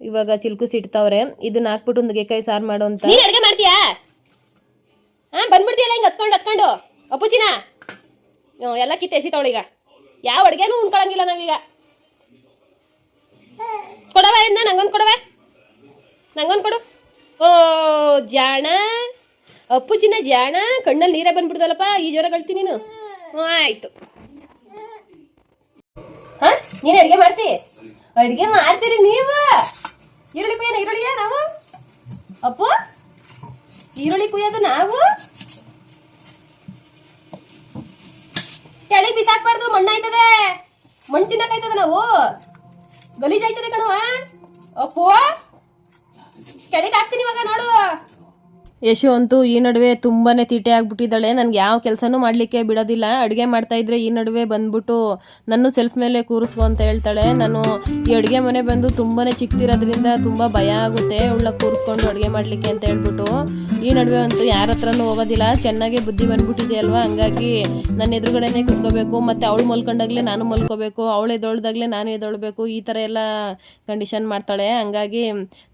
ಇವಾಗ ಚಿಲ್ಕಿಸಿಡ್ತಾವ್ರೆ. ಇದನ್ನ ಹಾಕ್ಬಿಟ್ಟು ನುಗ್ಗೆಕಾಯಿ ಸಾರು ಮಾಡೋ ಅಂತ. ನೀನು ಅಡುಗೆ ಮಾಡ್ತೀಯಾ? ಹಾಂ, ಬಂದ್ಬಿಡ್ತೀಯಲ್ಲ ಹಿಂಗೆ ಹತ್ಕೊಂಡು ಅಪ್ಪುಚಿನ ಎಲ್ಲ ಕಿತ್ತು ಎಸಿತಾವಳೀಗ. ಯಾವ ಅಡುಗೆನೂ ಉಣ್ಕೊಳಂಗಿಲ್ಲ ನಾವೀಗ. ಕೊಡವ ಇದನ್ನ ನಂಗೊಂದು ಕೊಡು. ಓ ಜಾಣ ಅಪ್ಪುಚಿನ ಜಾಣ, ಕಣ್ಣಲ್ಲಿ ನೀರೇ ಬಂದ್ಬಿಡ್ದಲ್ಲಪ್ಪ. ಈ ಜ್ವರ ಕಳ್ತೀನಿ ನೀನು. ಆಯ್ತು. ಹಾ, ನೀನು ಅಡುಗೆ ಮಾಡ್ತೀರಿ ನೀವು? ಈರುಳ್ಳಿ ಈರುಳ್ಳಿಯ ನಾವು ಅಪ್ಪು, ಈರುಳ್ಳಿ ಕುಯ್ಯೋದು ನಾವು. ಕೆಳಗೆ ಬಿಸಾಕ್ಬಾರ್ದು, ಮಣ್ಣಾಯ್ತದೆ. ಮಣ್ಣು ತಿನ್ನಕಾಯ್ತದ ನಾವು, ಗಲೀಜಾಯ್ತದೆ ಕಣವ. ಅಪ್ಪು ಕೆಳಗೆ ಹಾಕ್ತೀನಿ ಇವಾಗ ನೋಡು. ಯಶು ಅಂತೂ ಈ ನಡುವೆ ತುಂಬಾ ತೀಟೆ ಆಗ್ಬಿಟ್ಟಿದ್ದಾಳೆ. ನನಗೆ ಯಾವ ಕೆಲಸನೂ ಮಾಡಲಿಕ್ಕೆ ಬಿಡೋದಿಲ್ಲ. ಅಡುಗೆ ಮಾಡ್ತಾಯಿದ್ರೆ ಈ ನಡುವೆ ಬಂದ್ಬಿಟ್ಟು ನನ್ನ ಸೆಲ್ಫ್ ಮೇಲೆ ಕೂರಿಸ್ಕೊ ಅಂತ ಹೇಳ್ತಾಳೆ. ನಾನು ಈ ಅಡುಗೆ ಮನೆ ಬಂದು ತುಂಬಾ ಚಿಕ್ಕದಿರೋದ್ರಿಂದ ತುಂಬ ಭಯ ಆಗುತ್ತೆ ಅವಳನ್ನ ಕೂರಿಸ್ಕೊಂಡು ಅಡುಗೆ ಮಾಡಲಿಕ್ಕೆ ಅಂತ ಹೇಳ್ಬಿಟ್ಟು. ಈ ನಡುವೆ ಅಂತೂ ಯಾರ ಹತ್ರನೂ ಹೋಗೋದಿಲ್ಲ. ಚೆನ್ನಾಗಿ ಬುದ್ಧಿ ಬಂದ್ಬಿಟ್ಟಿದೆ ಅಲ್ವಾ, ಹಂಗಾಗಿ ನನ್ನ ಎದುರುಗಡೆನೇ ಕುತ್ಕೋಬೇಕು. ಮತ್ತು ಅವಳು ಮಲ್ಕೊಂಡಾಗಲೇ ನಾನು ಮಲ್ಕೋಬೇಕು, ಅವಳು ಎದ್ದೊಳ್ದಾಗಲೇ ನಾನು ಎದ್ದೊಳ್ಬೇಕು. ಈ ಥರ ಎಲ್ಲ ಕಂಡೀಷನ್ ಮಾಡ್ತಾಳೆ. ಹಂಗಾಗಿ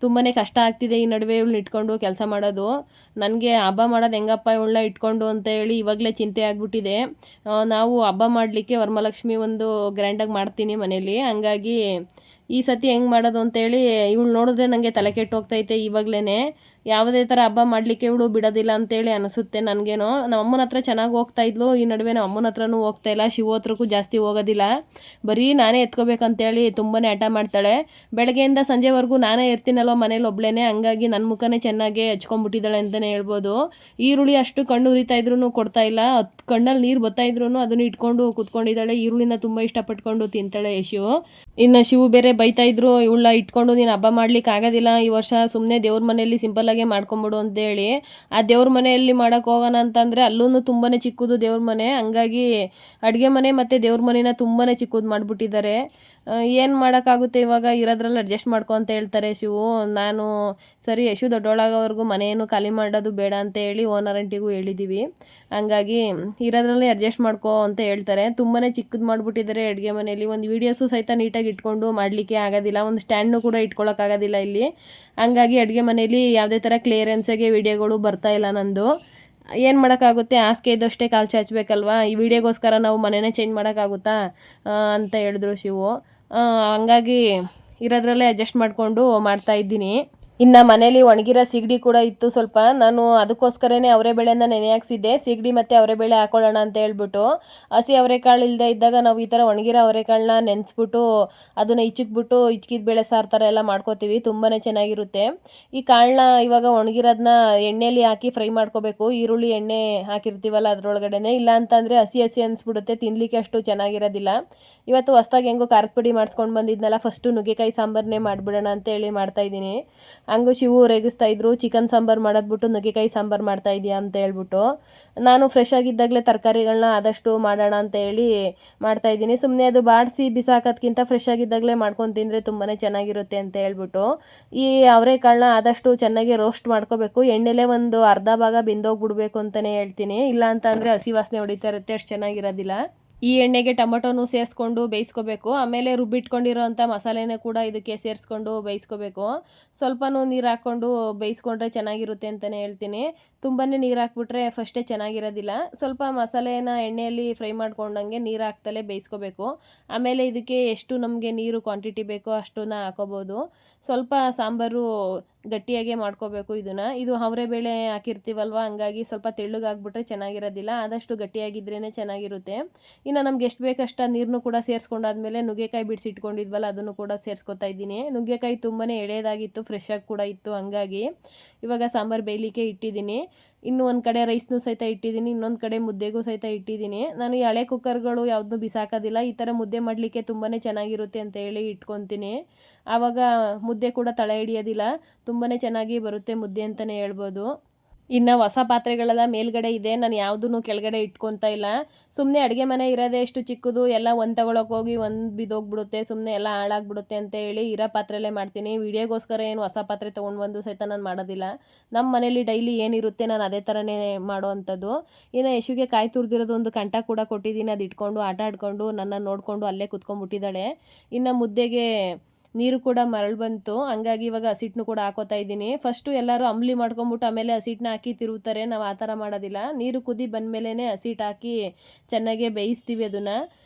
ತುಂಬಾ ಕಷ್ಟ ಆಗ್ತಿದೆ ಈ ನಡುವೆ ಇವಳನ್ನ ಇಟ್ಕೊಂಡು ಕೆಲಸ ಮಾಡೋದು. ನನಗೆ ಹಬ್ಬ ಮಾಡೋದು ಹೆಂಗಪ್ಪ ಇವಳನ್ನ ಇಟ್ಕೊಂಡು ಅಂತ ಹೇಳಿ ಇವಾಗಲೇ ಚಿಂತೆ ಆಗ್ಬಿಟ್ಟಿದೆ. ನಾವು ಹಬ್ಬ ಮಾಡಲಿಕ್ಕೆ ವರಮಹಾಲಕ್ಷ್ಮಿ ಒಂದು ಗ್ರ್ಯಾಂಡಾಗಿ ಮಾಡ್ತೀನಿ ಮನೇಲಿ. ಹಂಗಾಗಿ ಈ ಸತಿ ಹೆಂಗೆ ಮಾಡೋದು ಅಂತೇಳಿ ಇವಳು ನೋಡಿದ್ರೆ ನನಗೆ ತಲೆ ಕೆಟ್ಟು ಹೋಗ್ತೈತೆ ಇವಾಗಲೇ. ಯಾವುದೇ ಥರ ಹಬ್ಬ ಮಾಡಲಿಕ್ಕೆ ಇವಳು ಬಿಡೋದಿಲ್ಲ ಅಂತೇಳಿ ಅನಿಸುತ್ತೆ ನನಗೇನೋ. ನಮ್ಮ ಅಮ್ಮನ ಹತ್ರ ಚೆನ್ನಾಗಿ ಹೋಗ್ತಾ ಇದ್ಲು, ಈ ನಡುವೆ ನಮ್ಮ ಅಮ್ಮನ ಹತ್ರನೂ ಹೋಗ್ತಾ ಇಲ್ಲ. ಶಿವ ಹತ್ರಕ್ಕೂ ಜಾಸ್ತಿ ಹೋಗೋದಿಲ್ಲ. ಬರೀ ನಾನೇ ಎತ್ಕೋಬೇಕಂತೇಳಿ ತುಂಬಾ ಹಠ ಮಾಡ್ತಾಳೆ. ಬೆಳಗ್ಗೆಯಿಂದ ಸಂಜೆವರೆಗೂ ನಾನೇ ಇರ್ತೀನಲ್ವ ಮನೇಲಿ ಒಬ್ಳೇನೆ. ಹಂಗಾಗಿ ನನ್ನ ಮುಖನೇ ಚೆನ್ನಾಗಿ ಹಚ್ಕೊಂಡ್ಬಿಟ್ಟಿದ್ದಾಳೆ ಅಂತಲೇ ಹೇಳ್ಬೋದು. ಈರುಳ್ಳಿ ಅಷ್ಟು ಕಣ್ಣು ಉರಿತಾ ಇದ್ರೂ ಕೊಡ್ತಾ ಇಲ್ಲ, ಕಣ್ಣಲ್ಲಿ ನೀರು ಬರ್ತಾ ಇದ್ರೂ ಅದನ್ನು ಇಟ್ಕೊಂಡು ಕೂತ್ಕೊಂಡಿದ್ದಾಳೆ. ಈರುಳ್ಳಿನ ತುಂಬ ಇಷ್ಟಪಟ್ಕೊಂಡು ತಿಂತಾಳೆ ಯಶು. ಇನ್ನು ಶಿವು ಬೇರೆ ಬೈತಾ ಇದ್ರು, ಇವಳ ಇಟ್ಕೊಂಡು ನೀನು ಹಬ್ಬ ಮಾಡ್ಲಿಕ್ಕೆ ಆಗೋದಿಲ್ಲ ಈ ವರ್ಷ, ಸುಮ್ಮನೆ ದೇವ್ರ ಮನೆಯಲ್ಲಿ ಸಿಂಪಲ್ಲಾಗೆ ಮಾಡ್ಕೊಂಬಿಡು ಅಂತೇಳಿ. ಆ ದೇವ್ರ ಮನೆಯಲ್ಲಿ ಮಾಡೋಕೆ ಹೋಗೋಣ ಅಂತಂದರೆ ಅಲ್ಲೂ ತುಂಬಾ ಚಿಕ್ಕದು ದೇವ್ರ ಮನೆ. ಹಂಗಾಗಿ ಅಡುಗೆ ಮನೆ ಮತ್ತು ದೇವ್ರ ಮನೆನ ತುಂಬಾ ಚಿಕ್ಕದು ಮಾಡಿಬಿಟ್ಟಿದ್ದಾರೆ. ಏನು ಮಾಡೋಕ್ಕಾಗುತ್ತೆ, ಇವಾಗ ಇರೋದ್ರಲ್ಲಿ ಅಡ್ಜಸ್ಟ್ ಮಾಡ್ಕೊ ಅಂತ ಹೇಳ್ತಾರೆ ಶಿವು. ನಾನು ಸರಿ ಯಶು ದೊಡ್ಡೊಳಗೋವರೆಗೂ ಮನೆಯನ್ನು ಖಾಲಿ ಮಾಡೋದು ಬೇಡ ಅಂತ ಹೇಳಿ ಓನರ್ ಆಂಟಿಗೂ ಹೇಳಿದ್ದೀವಿ. ಹಂಗಾಗಿ ಇರೋದ್ರಲ್ಲಿ ಅಡ್ಜಸ್ಟ್ ಮಾಡ್ಕೊ ಅಂತ ಹೇಳ್ತಾರೆ. ತುಂಬಾ ಚಿಕ್ಕದು ಮಾಡಿಬಿಟ್ಟಿದ್ದಾರೆ ಅಡುಗೆ ಮನೆಯಲ್ಲಿ. ಒಂದು ವೀಡಿಯೋಸು ಸಹಿತ ನೀಟಾಗಿ ಇಟ್ಕೊಂಡು ಮಾಡಲಿಕ್ಕೆ ಆಗೋದಿಲ್ಲ, ಒಂದು ಸ್ಟ್ಯಾಂಡ್ನು ಕೂಡ ಇಟ್ಕೊಳ್ಳೋಕ್ಕಾಗೋದಿಲ್ಲ ಇಲ್ಲಿ. ಹಂಗಾಗಿ ಅಡುಗೆ ಮನೆಯಲ್ಲಿ ಯಾವುದೇ ಥರ ಕ್ಲಿಯರೆನ್ಸಾಗೆ ವೀಡಿಯೋಗಳು ಬರ್ತಾ ಇಲ್ಲ ನಂದು. ಏನು ಮಾಡೋಕ್ಕಾಗುತ್ತೆ, ಹಾಸಿಗೆ ಇದ್ದಷ್ಟೇ ಕಾಲು ಚಾಚಬೇಕಲ್ವಾ. ಈ ವಿಡಿಯೋಗೋಸ್ಕರ ನಾವು ಮನೆಯೇ ಚೇಂಜ್ ಮಾಡೋಕ್ಕಾಗುತ್ತಾ ಅಂತ ಹೇಳಿದ್ರು ಶಿವು. ಹಂಗಾಗಿ ಇರೋದ್ರಲ್ಲೇ ಅಡ್ಜಸ್ಟ್ ಮಾಡಿಕೊಂಡು ಮಾಡ್ತಾಯಿದ್ದೀನಿ. ಇನ್ನು ಮನೇಲಿ ಒಣಗಿರೋ ಸಿಗಡಿ ಕೂಡ ಇತ್ತು ಸ್ವಲ್ಪ. ನಾನು ಅದಕ್ಕೋಸ್ಕರನೇ ಅವರೆಬೇಳೆನ ನೆನೆ ಹಾಕ್ಸಿದ್ದೆ, ಸಿಗಡಿ ಮತ್ತು ಅವರೆಬೇಳೆ ಹಾಕೊಳ್ಳೋಣ ಅಂತ ಹೇಳ್ಬಿಟ್ಟು. ಹಸಿ ಅವರೆಕಾಳು ಇಲ್ಲದೆ ಇದ್ದಾಗ ನಾವು ಈ ಥರ ಒಣಗಿರೋ ಅವರೆಕಾಳನ್ನ ನೆನೆಸ್ಬಿಟ್ಟು ಅದನ್ನು ಹಿಚ್ಕಿದ ಬೇಳೆ ಸಾರು ಥರ ಎಲ್ಲ ಮಾಡ್ಕೋತೀವಿ, ತುಂಬಾ ಚೆನ್ನಾಗಿರುತ್ತೆ. ಈ ಕಾಳನ್ನ ಇವಾಗ ಒಣಗಿರೋದನ್ನ ಎಣ್ಣೆಯಲ್ಲಿ ಹಾಕಿ ಫ್ರೈ ಮಾಡ್ಕೋಬೇಕು. ಈರುಳ್ಳಿ ಎಣ್ಣೆ ಹಾಕಿರ್ತೀವಲ್ಲ ಅದರೊಳಗಡೆನೆ, ಇಲ್ಲ ಅಂತಂದರೆ ಹಸಿ ಅನಿಸ್ಬಿಡುತ್ತೆ, ತಿನ್ನಲಿಕ್ಕೆ ಅಷ್ಟು ಚೆನ್ನಾಗಿರೋದಿಲ್ಲ. ಇವತ್ತು ಹೊಸ್ದಾಗಿ ಹೆಂಗೋ ಖಾರದ ಪುಡಿ ಮಾಡಿಸ್ಕೊಂಡು ಬಂದಿದ್ನಲ್ಲ, ಫಸ್ಟು ನುಗ್ಗೆಕಾಯಿ ಸಾಂಬಾರನ್ನೇ ಮಾಡಿಬಿಡೋಣ ಅಂತೇಳಿ ಮಾಡ್ತಾಯಿದ್ದೀನಿ. ಹಂಗೂ ಶಿವು ರೇಗಿಸ್ತಾ ಇದ್ರು, ಚಿಕನ್ ಸಾಂಬಾರು ಮಾಡೋದ್ಬಿಟ್ಟು ನುಗ್ಗೆಕಾಯಿ ಸಾಂಬಾರು ಮಾಡ್ತಾ ಇದೆಯಾ ಅಂತ ಹೇಳ್ಬಿಟ್ಟು. ನಾನು ಫ್ರೆಶ್ ಆಗಿದ್ದಾಗಲೇ ತರಕಾರಿಗಳನ್ನ ಆದಷ್ಟು ಮಾಡೋಣ ಅಂತ ಹೇಳಿ ಮಾಡ್ತಾಯಿದ್ದೀನಿ. ಸುಮ್ಮನೆ ಅದು ಬಾಡಿಸಿ ಬಿಸಾಕೋದ್ಕಿಂತ ಫ್ರೆಶ್ ಆಗಿದ್ದಾಗಲೇ ಮಾಡ್ಕೊಂಡು ತಿಂದರೆ ತುಂಬಾ ಚೆನ್ನಾಗಿರುತ್ತೆ ಅಂತ ಹೇಳ್ಬಿಟ್ಟು ಈ ಅವರೆಕಾಳನ್ನ ಆದಷ್ಟು ಚೆನ್ನಾಗಿ ರೋಸ್ಟ್ ಮಾಡ್ಕೋಬೇಕು. ಎಣ್ಣೆಲೇ ಒಂದು ಅರ್ಧ ಭಾಗ ಬೆಂದೋಗ್ಬಿಡ್ಬೇಕು ಅಂತಲೇ ಹೇಳ್ತೀನಿ, ಇಲ್ಲ ಅಂತ ಅಂದರೆ ಹಸಿ ವಾಸನೆ ಹೊಡಿತಾ ಇರುತ್ತೆ, ಅಷ್ಟು ಚೆನ್ನಾಗಿರೋದಿಲ್ಲ. ಈ ಎಣ್ಣೆಗೆ ಟೊಮೊಟೊನು ಸೇರಿಸ್ಕೊಂಡು ಬೇಯಿಸ್ಕೋಬೇಕು. ಆಮೇಲೆ ರುಬ್ಬಿಟ್ಕೊಂಡಿರೋ ಅಂಥ ಮಸಾಲೆನೇ ಕೂಡ ಇದಕ್ಕೆ ಸೇರಿಸ್ಕೊಂಡು ಬೇಯಿಸ್ಕೋಬೇಕು. ಸ್ವಲ್ಪನೂ ನೀರು ಹಾಕ್ಕೊಂಡು ಬೇಯಿಸ್ಕೊಂಡ್ರೆ ಚೆನ್ನಾಗಿರುತ್ತೆ ಅಂತಲೇ ಹೇಳ್ತೀನಿ. ತುಂಬಾ ನೀರು ಹಾಕ್ಬಿಟ್ರೆ ಫಸ್ಟೇ ಚೆನ್ನಾಗಿರೋದಿಲ್ಲ. ಸ್ವಲ್ಪ ಮಸಾಲೆನ ಎಣ್ಣೆಯಲ್ಲಿ ಫ್ರೈ ಮಾಡ್ಕೊಂಡಂಗೆ ನೀರು ಹಾಕ್ತಲೇ ಬೇಯಿಸ್ಕೋಬೇಕು. ಆಮೇಲೆ ಇದಕ್ಕೆ ಎಷ್ಟು ನಮಗೆ ನೀರು ಕ್ವಾಂಟಿಟಿ ಬೇಕೋ ಅಷ್ಟನ್ನ ಹಾಕೋಬೋದು. ಸ್ವಲ್ಪ ಸಾಂಬಾರು ಗಟ್ಟಿಯಾಗೆ ಮಾಡ್ಕೋಬೇಕು ಇದನ್ನು. ಇದು ಅವರೆಬೇಳೆ ಹಾಕಿರ್ತೀವಲ್ವ, ಹಂಗಾಗಿ ಸ್ವಲ್ಪ ತೆಳ್ಳಗಾಗ್ಬಿಟ್ರೆ ಚೆನ್ನಾಗಿರೋದಿಲ್ಲ, ಆದಷ್ಟು ಗಟ್ಟಿಯಾಗಿದ್ರೇ ಚೆನ್ನಾಗಿರುತ್ತೆ. ಇನ್ನು ನಮ್ಗೆ ಎಷ್ಟು ಬೇಕಷ್ಟು ನೀರನ್ನು ಕೂಡ ಸೇರಿಸ್ಕೊಂಡಾದ್ಮೇಲೆ ನುಗ್ಗೆಕಾಯಿ ಬಿಡಿಸಿಟ್ಕೊಂಡಿದ್ವಲ್ಲ ಅದನ್ನು ಕೂಡ ಸೇರಿಸ್ಕೊತಾ ಇದ್ದೀನಿ. ನುಗ್ಗೆಕಾಯಿ ತುಂಬಾ ಎಳೆದಾಗಿತ್ತು, ಫ್ರೆಶ್ ಆಗಿ ಕೂಡ ಇತ್ತು. ಹಂಗಾಗಿ ಇವಾಗ ಸಾಂಬಾರು ಬೇಯಲಿಕ್ಕೆ ಇಟ್ಟಿದ್ದೀನಿ. ಇನ್ನೂ ಒಂದು ಕಡೆ ರೈಸ್ನೂ ಸಹಿತ ಇಟ್ಟಿದ್ದೀನಿ, ಇನ್ನೊಂದು ಕಡೆ ಮುದ್ದೆಗೂ ಸಹಿತ ಇಟ್ಟಿದ್ದೀನಿ. ನಾನು ಈ ಹಳೆ ಕುಕ್ಕರ್ಗಳು ಯಾವುದೂ ಬಿಸಾಕೋದಿಲ್ಲ, ಈ ಥರ ಮುದ್ದೆ ಮಾಡಲಿಕ್ಕೆ ತುಂಬಾ ಚೆನ್ನಾಗಿರುತ್ತೆ ಅಂತ ಹೇಳಿ ಇಟ್ಕೊತೀನಿ. ಆವಾಗ ಮುದ್ದೆ ಕೂಡ ತಳ ಹಿಡಿಯೋದಿಲ್ಲ, ತುಂಬಾ ಚೆನ್ನಾಗಿ ಬರುತ್ತೆ ಮುದ್ದೆ ಅಂತಲೇ ಹೇಳ್ಬೋದು. ಇನ್ನು ಹೊಸ ಪಾತ್ರೆಗಳೆಲ್ಲ ಮೇಲ್ಗಡೆ ಇದೆ, ನಾನು ಯಾವುದೂ ಕೆಳಗಡೆ ಇಟ್ಕೊತಾ ಇಲ್ಲ. ಸುಮ್ಮನೆ ಅಡುಗೆ ಮನೆ ಇರೋದೇ ಎಷ್ಟು ಚಿಕ್ಕದು, ಎಲ್ಲ ಒಂದು ತಗೊಳಕ್ಕೆ ಹೋಗಿ ಒಂದು ಬಿದ್ದೋಗ್ಬಿಡುತ್ತೆ, ಸುಮ್ಮನೆ ಎಲ್ಲ ಹಾಳಾಗ್ಬಿಡುತ್ತೆ ಅಂತ ಹೇಳಿ ಇರೋ ಪಾತ್ರೆಲೇ ಮಾಡ್ತೀನಿ. ವೀಡಿಯೋಗೋಸ್ಕರ ಏನು ಹೊಸ ಪಾತ್ರೆ ತೊಗೊಂಡು ಬಂದು ಸಹಿತ ನಾನು ಮಾಡೋದಿಲ್ಲ. ನಮ್ಮ ಮನೇಲಿ ಡೈಲಿ ಏನಿರುತ್ತೆ ನಾನು ಅದೇ ಥರನೇ ಮಾಡೋ ಅಂಥದ್ದು. ಇನ್ನು ಯಶುಗೆ ಕಾಯಿ ತುರಿದಿರೋದು ಒಂದು ಕಂಟ ಕೂಡ ಕೊಟ್ಟಿದ್ದೀನಿ, ಅದು ಇಟ್ಕೊಂಡು ಆಟ ಆಡ್ಕೊಂಡು ನನ್ನ ನೋಡಿಕೊಂಡು ಅಲ್ಲೇ ಕುತ್ಕೊಂಡ್ಬಿಟ್ಟಿದ್ದಾಳೆ. ಇನ್ನು ಮುದ್ದೆಗೆ ನೀರು ಕೂಡ ಮರಳು ಬಂತು, ಹಂಗಾಗಿ ಇವಾಗ ಹಸಿಟ್ಟನ್ನು ಕೂಡ ಹಾಕೋತಾ ಇದ್ದೀನಿ. ಫಸ್ಟು ಎಲ್ಲರೂ ಅಂಬ್ಲಿ ಮಾಡ್ಕೊಂಬಿಟ್ಟು ಆಮೇಲೆ ಹಸಿಟ್ಟನ್ನ ಹಾಕಿ ತಿರುಗ್ತಾರೆ, ನಾವು ಆ ಥರ ಮಾಡೋದಿಲ್ಲ. ನೀರು ಕುದಿ ಬಂದಮೇಲೆ ಹಸಿಟ್ಟು ಹಾಕಿ ಚೆನ್ನಾಗೆ ಬೇಯಿಸ್ತೀವಿ ಅದನ್ನು.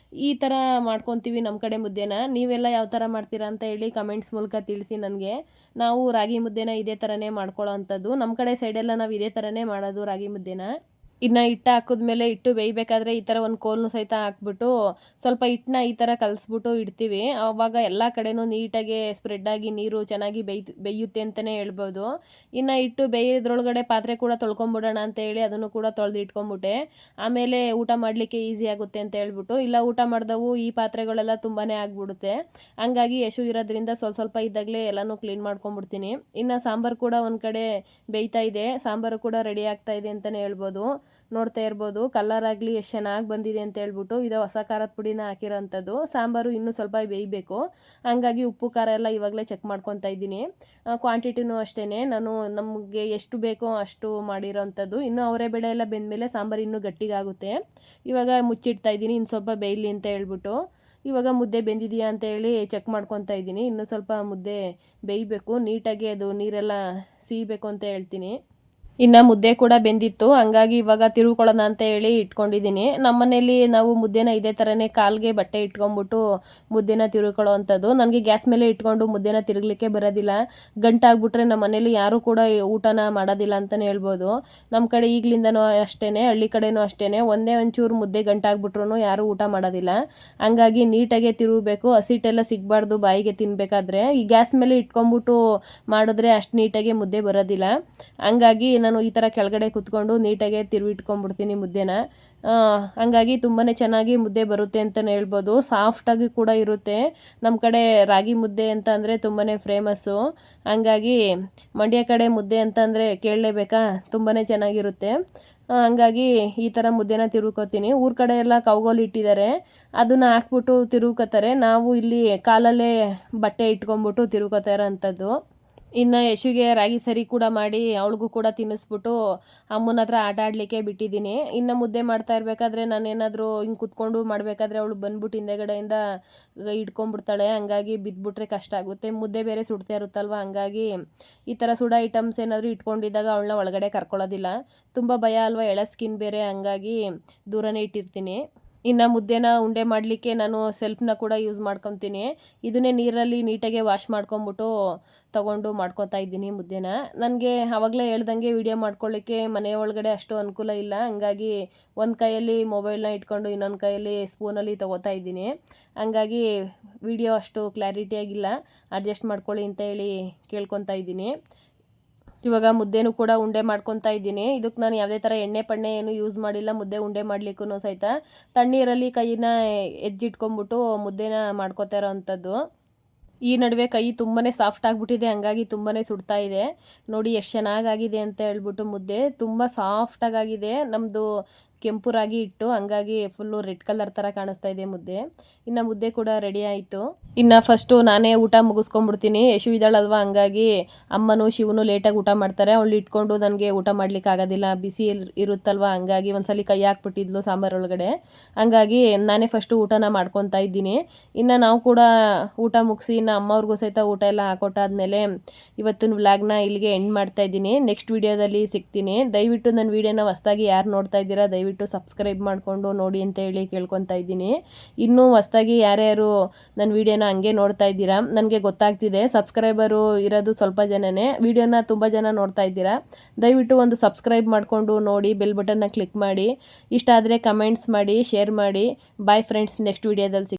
ಈ ಥರ ಮಾಡ್ಕೊತೀವಿ ನಮ್ಮ ಕಡೆ ಮುದ್ದೆನ. ನೀವೆಲ್ಲ ಯಾವ ಥರ ಮಾಡ್ತೀರಾ ಅಂತ ಹೇಳಿ ಕಮೆಂಟ್ಸ್ ಮೂಲಕ ತಿಳಿಸಿ ನನಗೆ. ನಾವು ರಾಗಿ ಮುದ್ದೆನ ಇದೇ ಥರನೇ ಮಾಡ್ಕೊಳ್ಳೋ ಅಂಥದ್ದು. ನಮ್ಮ ಕಡೆ ಸೈಡೆಲ್ಲ ನಾವು ಇದೇ ಥರನೇ ಮಾಡೋದು ರಾಗಿ ಮುದ್ದೆನ. ಇನ್ನು ಹಿಟ್ಟು ಹಾಕಿದ್ಮೇಲೆ ಹಿಟ್ಟು ಬೇಯಬೇಕಾದ್ರೆ ಈ ಥರ ಒಂದು ಕೋಲನ್ನು ಸಹಿತ ಹಾಕ್ಬಿಟ್ಟು ಸ್ವಲ್ಪ ಹಿಟ್ಟನ್ನ ಈ ಥರ ಕಲಿಸ್ಬಿಟ್ಟು ಇಡ್ತೀವಿ. ಆವಾಗ ಎಲ್ಲ ಕಡೆನೂ ನೀಟಾಗಿ ಸ್ಪ್ರೆಡ್ಡಾಗಿ ನೀರು ಚೆನ್ನಾಗಿ ಬೇಯುತ್ತೆ ಅಂತಲೇ ಹೇಳ್ಬೋದು. ಇನ್ನು ಹಿಟ್ಟು ಬೇಯೋದ್ರೊಳಗಡೆ ಪಾತ್ರೆ ಕೂಡ ತೊಳ್ಕೊಂಬಿಡೋಣ ಅಂತ ಹೇಳಿ ಅದನ್ನು ಕೂಡ ತೊಳೆದು ಇಟ್ಕೊಂಬಿಟ್ಟೆ. ಆಮೇಲೆ ಊಟ ಮಾಡಲಿಕ್ಕೆ ಈಸಿ ಆಗುತ್ತೆ ಅಂತ ಹೇಳ್ಬಿಟ್ಟು, ಇಲ್ಲ ಊಟ ಮಾಡಿದವು ಈ ಪಾತ್ರೆಗಳೆಲ್ಲ ತುಂಬಾ ಆಗಿಬಿಡುತ್ತೆ. ಹಂಗಾಗಿ ಯಶು ಇರೋದ್ರಿಂದ ಸ್ವಲ್ಪ ಇದ್ದಾಗಲೇ ಎಲ್ಲನೂ ಕ್ಲೀನ್ ಮಾಡ್ಕೊಂಬಿಡ್ತೀನಿ. ಇನ್ನು ಸಾಂಬಾರು ಕೂಡ ಒಂದು ಕಡೆ ಬೇಯ್ತಾ ಇದೆ, ಸಾಂಬಾರು ಕೂಡ ರೆಡಿ ಆಗ್ತಾ ಇದೆ ಅಂತಲೇ ಹೇಳ್ಬೋದು. ನೋಡ್ತಾ ಇರ್ಬೋದು ಕಲರ್ ಆಗಲಿ ಎಷ್ಟು ಚೆನ್ನಾಗಿ ಬಂದಿದೆ ಅಂತ ಹೇಳ್ಬಿಟ್ಟು. ಇದು ಹೊಸ ಖಾರದ ಪುಡಿನ ಹಾಕಿರೋ ಅಂಥದ್ದು. ಸಾಂಬಾರು ಇನ್ನೂ ಸ್ವಲ್ಪ ಬೇಯಬೇಕು, ಹಂಗಾಗಿ ಉಪ್ಪು ಖಾರ ಎಲ್ಲ ಇವಾಗಲೇ ಚೆಕ್ ಮಾಡ್ಕೊತಾ ಇದ್ದೀನಿ. ಕ್ವಾಂಟಿಟಿನೂ ಅಷ್ಟೇ, ನಾನು ನಮಗೆ ಎಷ್ಟು ಬೇಕೋ ಅಷ್ಟು ಮಾಡಿರೋ ಅಂಥದ್ದು. ಇನ್ನೂ ಅವರೇ ಬೇಳೆ ಎಲ್ಲ ಬೆಂದಮೇಲೆ ಸಾಂಬಾರು ಇನ್ನೂ ಗಟ್ಟಿಗಾಗುತ್ತೆ. ಇವಾಗ ಮುಚ್ಚಿಡ್ತಾ ಇದ್ದೀನಿ ಇನ್ನು ಸ್ವಲ್ಪ ಬೇಯಲಿ ಅಂತ ಹೇಳ್ಬಿಟ್ಟು. ಇವಾಗ ಮುದ್ದೆ ಬೆಂದಿದೆಯಾ ಅಂತ ಹೇಳಿ ಚೆಕ್ ಮಾಡ್ಕೊತಾ ಇದ್ದೀನಿ. ಇನ್ನೂ ಸ್ವಲ್ಪ ಮುದ್ದೆ ಬೇಯಬೇಕು, ನೀಟಾಗಿ ಅದು ನೀರೆಲ್ಲ ಸೀಬೇಕು ಅಂತ ಹೇಳ್ತೀನಿ. ಇನ್ನು ಮುದ್ದೆ ಕೂಡ ಬೆಂದಿತ್ತು, ಹಂಗಾಗಿ ಇವಾಗ ತಿರುವ್ಕೊಳ್ಳೋಣ ಅಂತ ಹೇಳಿ ಇಟ್ಕೊಂಡಿದ್ದೀನಿ. ನಮ್ಮ ಮನೇಲಿ ನಾವು ಮುದ್ದೆನ ಇದೇ ಥರನೇ ಕಾಲಿಗೆ ಬಟ್ಟೆ ಇಟ್ಕೊಂಡ್ಬಿಟ್ಟು ಮುದ್ದೆನ ತಿರುವ್ಕೊಳ್ಳೋ ಅಂಥದ್ದು. ನನಗೆ ಗ್ಯಾಸ್ ಮೇಲೆ ಇಟ್ಕೊಂಡು ಮುದ್ದೆನ ತಿರುಗಲಿಕ್ಕೆ ಬರೋದಿಲ್ಲ, ಗಂಟಾಗ್ಬಿಟ್ರೆ ನಮ್ಮ ಮನೇಲಿ ಯಾರೂ ಕೂಡ ಊಟನ ಮಾಡೋದಿಲ್ಲ ಅಂತಲೇ ಹೇಳ್ಬೋದು. ನಮ್ಮ ಕಡೆ ಈಗಲಿಂದನೂ ಅಷ್ಟೇ, ಹಳ್ಳಿ ಕಡೆನೂ ಅಷ್ಟೇ, ಒಂದೇ ಒಂಚೂರು ಮುದ್ದೆ ಗಂಟಾಗ್ಬಿಟ್ರೂ ಯಾರೂ ಊಟ ಮಾಡೋದಿಲ್ಲ. ಹಂಗಾಗಿ ನೀಟಾಗೆ ತಿರುಗಬೇಕು, ಹಸಿಟ್ಟೆಲ್ಲ ಸಿಗಬಾರ್ದು ಬಾಯಿಗೆ ತಿನ್ನಬೇಕಾದ್ರೆ. ಈ ಗ್ಯಾಸ್ ಮೇಲೆ ಇಟ್ಕೊಂಡ್ಬಿಟ್ಟು ಮಾಡಿದ್ರೆ ಅಷ್ಟು ನೀಟಾಗಿ ಮುದ್ದೆ ಬರೋದಿಲ್ಲ. ಹಂಗಾಗಿ ನಾನು ಈ ಥರ ಕೆಳಗಡೆ ಕುತ್ಕೊಂಡು ನೀಟಾಗೆ ತಿರುವಿಟ್ಕೊಂಡ್ಬಿಡ್ತೀನಿ ಮುದ್ದೆನ. ಹಂಗಾಗಿ ತುಂಬಾ ಚೆನ್ನಾಗಿ ಮುದ್ದೆ ಬರುತ್ತೆ ಅಂತಲೇ ಹೇಳ್ಬೋದು. ಸಾಫ್ಟಾಗಿ ಕೂಡ ಇರುತ್ತೆ. ನಮ್ಮ ಕಡೆ ರಾಗಿ ಮುದ್ದೆ ಅಂತ ಅಂದರೆ ತುಂಬಾ ಫೇಮಸ್ಸು. ಹಂಗಾಗಿ ಮಂಡ್ಯ ಕಡೆ ಮುದ್ದೆ ಅಂತ ಅಂದರೆ ಕೇಳಲೇಬೇಕಾ, ತುಂಬಾ ಚೆನ್ನಾಗಿರುತ್ತೆ. ಹಂಗಾಗಿ ಈ ಥರ ಮುದ್ದೆನ ತಿರುವ್ಕೊತೀನಿ. ಊರ ಕಡೆ ಎಲ್ಲ ಕೌಗೋಲು ಇಟ್ಟಿದ್ದಾರೆ, ಅದನ್ನು ಹಾಕ್ಬಿಟ್ಟು ತಿರುವ್ಕೊತಾರೆ. ನಾವು ಇಲ್ಲಿ ಕಾಲಲ್ಲೇ ಬಟ್ಟೆ ಇಟ್ಕೊಂಡ್ಬಿಟ್ಟು ತಿರುವ್ಕೊತಾ ಇರೋ ಅಂಥದ್ದು. ಇನ್ನು ಯಶುಗೆ ರಾಗಿ ಸರಿ ಕೂಡ ಮಾಡಿ ಅವಳಿಗೂ ಕೂಡ ತಿನ್ನಿಸ್ಬಿಟ್ಟು ಅಮ್ಮನ ಹತ್ರ ಆಟ ಆಡಲಿಕ್ಕೆ ಬಿಟ್ಟಿದ್ದೀನಿ. ಇನ್ನು ಮುದ್ದೆ ಮಾಡ್ತಾ ಇರಬೇಕಾದ್ರೆ ನಾನೇನಾದರೂ ಹಿಂಗೆ ಕುತ್ಕೊಂಡು ಮಾಡಬೇಕಾದ್ರೆ ಅವಳು ಬಂದ್ಬಿಟ್ಟು ಹಿಂದೆಗಡೆಯಿಂದ ಹಿಡ್ಕೊಂಡ್ಬಿಡ್ತಾಳೆ, ಹಂಗಾಗಿ ಬಿದ್ದುಬಿಟ್ರೆ ಕಷ್ಟ ಆಗುತ್ತೆ. ಮುದ್ದೆ ಬೇರೆ ಸುಡ್ತಾ ಇರುತ್ತಲ್ವ, ಹಂಗಾಗಿ ಈ ಥರ ಸುಡೋ ಐಟಮ್ಸ್ ಏನಾದರೂ ಇಟ್ಕೊಂಡಿದ್ದಾಗ ಅವಳನ್ನ ಒಳಗಡೆ ಕರ್ಕೊಳ್ಳೋದಿಲ್ಲ. ತುಂಬ ಭಯ ಅಲ್ವ, ಎಳೆ ಸ್ಕಿನ್ ಬೇರೆ, ಹಂಗಾಗಿ ದೂರನೇ ಇಟ್ಟಿರ್ತೀನಿ. ಇನ್ನು ಮುದ್ದೆನ ಉಂಡೆ ಮಾಡಲಿಕ್ಕೆ ನಾನು ಸೆಲ್ಫ್ನ ಕೂಡ ಯೂಸ್ ಮಾಡ್ಕೊತೀನಿ. ಇದನ್ನೇ ನೀರಲ್ಲಿ ನೀಟಾಗೆ ವಾಶ್ ಮಾಡ್ಕೊಂಬಿಟ್ಟು ತೊಗೊಂಡು ಮಾಡ್ಕೊತಾ ಇದ್ದೀನಿ ಮುದ್ದೆನ. ನನಗೆ ಆವಾಗಲೇ ಹೇಳ್ದಂಗೆ ವೀಡಿಯೋ ಮಾಡ್ಕೊಳ್ಳಿಕ್ಕೆ ಮನೆ ಒಳಗಡೆ ಅಷ್ಟು ಅನುಕೂಲ ಇಲ್ಲ, ಹಂಗಾಗಿ ಒಂದು ಕೈಯಲ್ಲಿ ಮೊಬೈಲ್ನ ಇಟ್ಕೊಂಡು ಇನ್ನೊಂದು ಕೈಯಲ್ಲಿ ಸ್ಪೂನಲ್ಲಿ ತೊಗೋತಾ ಇದ್ದೀನಿ. ಹಂಗಾಗಿ ವೀಡಿಯೋ ಅಷ್ಟು ಕ್ಲಾರಿಟಿಯಾಗಿಲ್ಲ, ಅಡ್ಜಸ್ಟ್ ಮಾಡ್ಕೊಳ್ಳಿ ಅಂತ ಹೇಳಿ ಕೇಳ್ಕೊತಾ ಇದ್ದೀನಿ. ಇವಾಗ ಮುದ್ದೆನೂ ಕೂಡ ಉಂಡೆ ಮಾಡ್ಕೊತಾ ಇದ್ದೀನಿ. ಇದಕ್ಕೆ ನಾನು ಯಾವುದೇ ಥರ ಎಣ್ಣೆ ಪಣ್ಣೆ ಏನು ಯೂಸ್ ಮಾಡಿಲ್ಲ. ಮುದ್ದೆ ಉಂಡೆ ಮಾಡಲಿಕ್ಕೂ ಸಹಿತ ತಣ್ಣೀರಲ್ಲಿ ಕೈನ ಎಜ್ಜಿಟ್ಕೊಂಬಿಟ್ಟು ಮುದ್ದೆನ ಮಾಡ್ಕೊತಾ ಇರೋ ಅಂಥದ್ದು. ಈ ನಡುವೆ ಕೈ ತುಂಬಾ ಸಾಫ್ಟ್ ಆಗಿಬಿಟ್ಟಿದೆ, ಹಂಗಾಗಿ ತುಂಬಾ ಸುಡ್ತಾ ಇದೆ. ನೋಡಿ ಎಷ್ಟು ಚೆನ್ನಾಗಾಗಿದೆ ಅಂತ ಹೇಳ್ಬಿಟ್ಟು ಮುದ್ದೆ ತುಂಬ ಸಾಫ್ಟಾಗಿದೆ. ನಮ್ಮದು ಕೆಂಪು ರಾಗಿ ಹಿಟ್ಟು, ಹಂಗಾಗಿ ಫುಲ್ಲು ರೆಡ್ ಕಲರ್ ಥರ ಕಾಣಿಸ್ತಾ ಇದೆ ಮುದ್ದೆ. ಇನ್ನು ಮುದ್ದೆ ಕೂಡ ರೆಡಿ ಆಯಿತು. ಇನ್ನು ಫಸ್ಟು ನಾನೇ ಊಟ ಮುಗಿಸ್ಕೊಂಡ್ಬಿಡ್ತೀನಿ. ಯಶು ಇದ್ದಾಳಲ್ವ, ಹಂಗಾಗಿ ಅಮ್ಮನೂ ಶಿವನು ಲೇಟಾಗಿ ಊಟ ಮಾಡ್ತಾರೆ. ಅವಳು ಇಟ್ಕೊಂಡು ನನಗೆ ಊಟ ಮಾಡ್ಲಿಕ್ಕೆ ಆಗೋದಿಲ್ಲ, ಬಿಸಿ ಇರುತ್ತಲ್ವ, ಹಂಗಾಗಿ ಒಂದ್ಸಲ ಕೈ ಹಾಕ್ಬಿಟ್ಟಿದ್ಲು ಸಾಂಬಾರೊಳಗಡೆ, ಹಂಗಾಗಿ ನಾನೇ ಫಸ್ಟು ಊಟನ ಮಾಡ್ಕೊತಾ ಇದ್ದೀನಿ. ಇನ್ನು ನಾವು ಕೂಡ ಊಟ ಮುಗಿಸಿ ಇನ್ನು ಅಮ್ಮವ್ರಿಗೂ ಸಹಿತ ಊಟ ಎಲ್ಲ ಹಾಕೊಟ್ಟಾದ್ಮೇಲೆ ಇವತ್ತಿನ ವ್ಲಾಗ್ನ ಇಲ್ಲಿಗೆ ಎಂಡ್ ಮಾಡ್ತಾ ಇದ್ದೀನಿ. ನೆಕ್ಸ್ಟ್ ವೀಡಿಯೋದಲ್ಲಿ ಸಿಗ್ತೀನಿ. ದಯವಿಟ್ಟು ನನ್ನ ವೀಡಿಯೋನ ಹೊಸ್ದಾಗಿ ಯಾರು ನೋಡ್ತಾ ಇದ್ದೀರಾ ದಯವಿಟ್ಟು ಸಬ್ಸ್ಕ್ರೈಬ್ ಮಾಡಿಕೊಂಡು ನೋಡಿ ಅಂತ ಹೇಳಿ ಕೇಳ್ಕೊತಾ ಇದ್ದೀನಿ. ಇನ್ನೂ ಹೊಸ್ದಾಗಿ ಯಾರ್ಯಾರು ನನ್ನ ವೀಡಿಯೋನ ಹಂಗೆ ನೋಡ್ತಾ ಇದ್ದೀರಾ, ನನಗೆ ಗೊತ್ತಾಗ್ತಿದೆ ಸಬ್ಸ್ಕ್ರೈಬರು ಇರೋದು ಸ್ವಲ್ಪ ಜನನೇ, ವೀಡಿಯೋನ ತುಂಬ ಜನ ನೋಡ್ತಾ ಇದ್ದೀರಾ. ದಯವಿಟ್ಟು ಒಂದು ಸಬ್ಸ್ಕ್ರೈಬ್ ಮಾಡಿಕೊಂಡು ನೋಡಿ, ಬೆಲ್ ಬಟನ್ನ ಕ್ಲಿಕ್ ಮಾಡಿ, ಇಷ್ಟ ಆದರೆ ಕಮೆಂಟ್ಸ್ ಮಾಡಿ, ಶೇರ್ ಮಾಡಿ. ಬಾಯ್ ಫ್ರೆಂಡ್ಸ್, ನೆಕ್ಸ್ಟ್ ವೀಡಿಯೋದಲ್ಲಿ